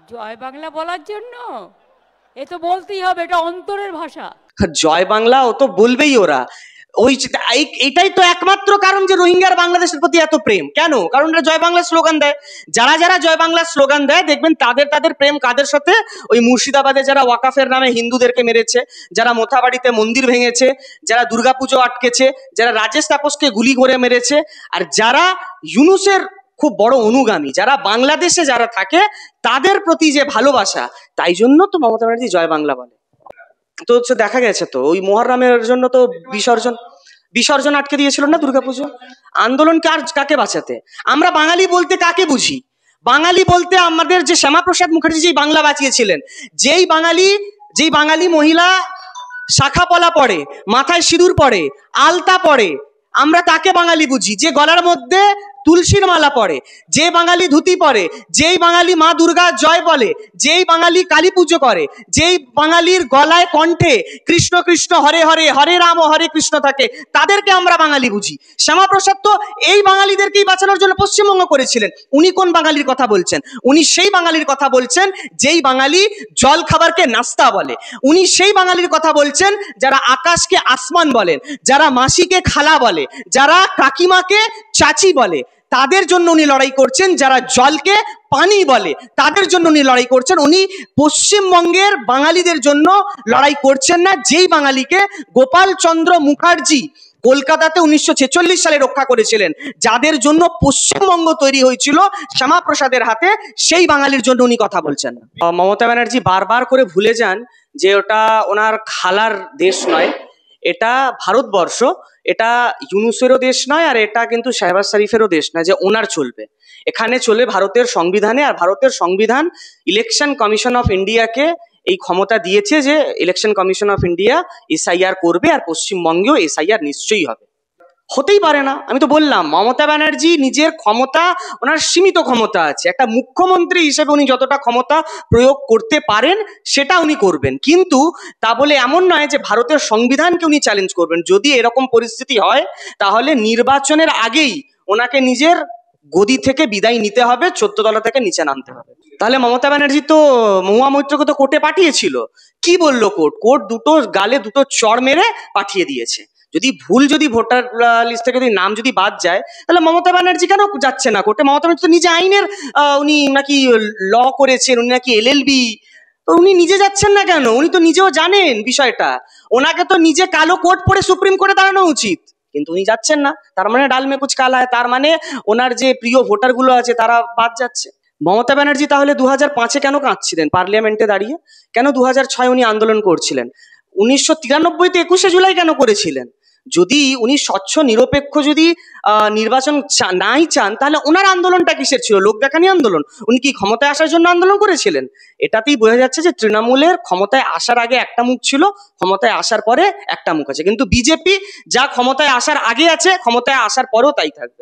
জয় বাংলা বলার জন্য এ তো বলতেই হবে, এটা অন্তরের ভাষা। জয় বাংলা ও তো বলবেই ওরা। ওই এটাই তো একমাত্র কারণ যে রোহিঙ্গার বাংলাদেশের প্রতি এত প্রেম কেন, কারণ এরা জয় বাংলা স্লোগান দেয়। যারা যারা জয় বাংলা স্লোগান দেয় দেখবেন তাদের প্রেম কাদের সাথে, ওই মুর্শিদাবাদে যারা ওয়াকাফের নামে হিন্দুদেরকে মেরেছে, যারা মোথাবাড়িতে মন্দির ভেঙেছে, যারা দুর্গাপুজো আটকেছে, যারা রাজেশ তাপসকে গুলি করে মেরেছে, আর যারা ইউনূসের খুব বড় অনুগামী, যারা বাংলাদেশে যারা থাকে তাদের প্রতি যে ভালোবাসা, তাই জন্য তো মমতা ব্যানার্জি জয় বাংলা বলে। তো হচ্ছে দেখা গেছে তো ওই মহরমের জন্য তো বিসর্জন আটকে দিয়েছিল না দুর্গাপুজো। আন্দোলন কাকে বাঁচাতে? আমরা বাঙালি বলতে কাকে বুঝি? বাঙালি বলতে আমাদের যে শ্যামাপ্রসাদ মুখার্জি যেই বাংলা বাঁচিয়েছিলেন, যেই বাঙালি মহিলা শাখা পলা পড়ে, মাথায় সিঁদুর পড়ে, আলতা পড়ে, আমরা তাকে বাঙালি বুঝি। যে গলার মধ্যে তুলসীর মালা পড়ে, যে বাঙালি ধুতি পরে, যেই বাঙালি মা দুর্গা জয় বলে, যেই বাঙালি কালী পুজো করে, যেই বাঙালির গলায় কণ্ঠে কৃষ্ণ কৃষ্ণ হরে হরে হরে রাম হরে কৃষ্ণ থাকে, তাদেরকে আমরা বাঙালি বুঝি। শ্যামাপ্রসাদ তো এই বাঙালিদেরকেই বাঁচানোর জন্য পশ্চিমবঙ্গ করেছিলেন। উনি কোন বাঙালির কথা বলছেন? উনি সেই বাঙালির কথা বলছেন যেই বাঙালি জল খাবারকে নাস্তা বলে। উনি সেই বাঙালির কথা বলছেন যারা আকাশকে আসমান বলেন, যারা মাসিকে খালা বলে, যারা কাকিমাকে চাচি বলে, তাদের জন্য উনি লড়াই করছেন। যারা জলকে পানি বলে তাদের জন্য উনি লড়াই করছেন। উনি পশ্চিমবঙ্গের বাঙালিদের জন্য লড়াই করছেন না, যেই বাঙালিকে গোপাল চন্দ্র মুখার্জি কলকাতাতে 1946 সালে রক্ষা করেছিলেন, যাদের জন্য পশ্চিমবঙ্গ তৈরি হয়েছিল শ্যামাপ্রসাদের হাতে, সেই বাঙালির জন্য উনি কথা বলছেন। মমতা ব্যানার্জি বারবার করে ভুলে যান যে ওটা ওনার খালার দেশ নয়, এটা ভারতবর্ষ, এটা ইউনূসেরও দেশ নয়, আর এটা কিন্তু শাহবাজ শরীফেরও দেশ নয় যে ওনার চলবে। এখানে চলে ভারতের সংবিধানে, আর ভারতের সংবিধান ইলেকশন কমিশন অফ ইন্ডিয়াকে এই ক্ষমতা দিয়েছে যে election commission of India SIR করবে, আর পশ্চিমবঙ্গেও এসআইআর নিশ্চয়ই হবে। হতেই পারে না। আমি তো বললাম মমতা ব্যানার্জি নিজের ক্ষমতা, ওনার সীমিত ক্ষমতা আছে, একটা মুখ্যমন্ত্রী হিসেবে উনি যতটা ক্ষমতা প্রয়োগ করতে পারেন সেটা উনি করবেন, কিন্তু তা বলে এমন নয় যে ভারতের সংবিধানকে উনি চ্যালেঞ্জ করবেন। যদি এরকম পরিস্থিতি হয় তাহলে নির্বাচনের আগেই ওনাকে নিজের গদি থেকে বিদায় নিতে হবে, 14 তলা থেকে নিচে নামতে হবে। তাহলে মমতা ব্যানার্জি তো মহুয়া মৈত্রকে তো কোর্টে পাঠিয়েছিল। কি বললো কোর্ট? দুটো গালে দুটো চড় মেরে পাঠিয়ে দিয়েছে। যদি ভোটার লিস্ট থেকে যদি নাম যদি বাদ যায়, তাহলে মমতা ব্যানার্জি কেন যাচ্ছে না কোর্টে? মমতা ব্যানার্জি তো নিজে আইনের উনি নাকি ল করেছেন, উনি নাকি এলএলবি, তো উনি নিজে যাচ্ছেন না কেন? উনি তো নিজেও জানেন বিষয়টা। ওনাকে তো নিজে কালো কোট পরে সুপ্রিম কোর্টে দাঁড়ানো উচিত, কিন্তু উনি যাচ্ছেন না। তার মানে ডাল মে কুছ কালা হয়, তার মানে ওনার যে প্রিয় ভোটার গুলো আছে তারা বাদ যাচ্ছে। মমতা ব্যানার্জি তাহলে 2005-এ কেন কাঁদছিলেন পার্লামেন্টে দাঁড়িয়ে? কেন 2006 উনি আন্দোলন করছিলেন? 1993-তে 21শে জুলাই কেন করেছিলেন? যদি উনি স্বচ্ছ নিরপেক্ষ যদি নির্বাচন নাই চান, তাহলে ওনার আন্দোলনটা কিসের ছিল? লোক দেখানি আন্দোলন? উনি কি ক্ষমতায় আসার জন্য আন্দোলন করেছিলেন? এটাতেই বোঝা যাচ্ছে যে তৃণমূলের ক্ষমতায় আসার আগে একটা মুখ ছিল, ক্ষমতায় আসার পরে একটা মুখ আছে। কিন্তু বিজেপি যা ক্ষমতায় আসার আগে আছে, ক্ষমতায় আসার পরেও তাই থাকবে।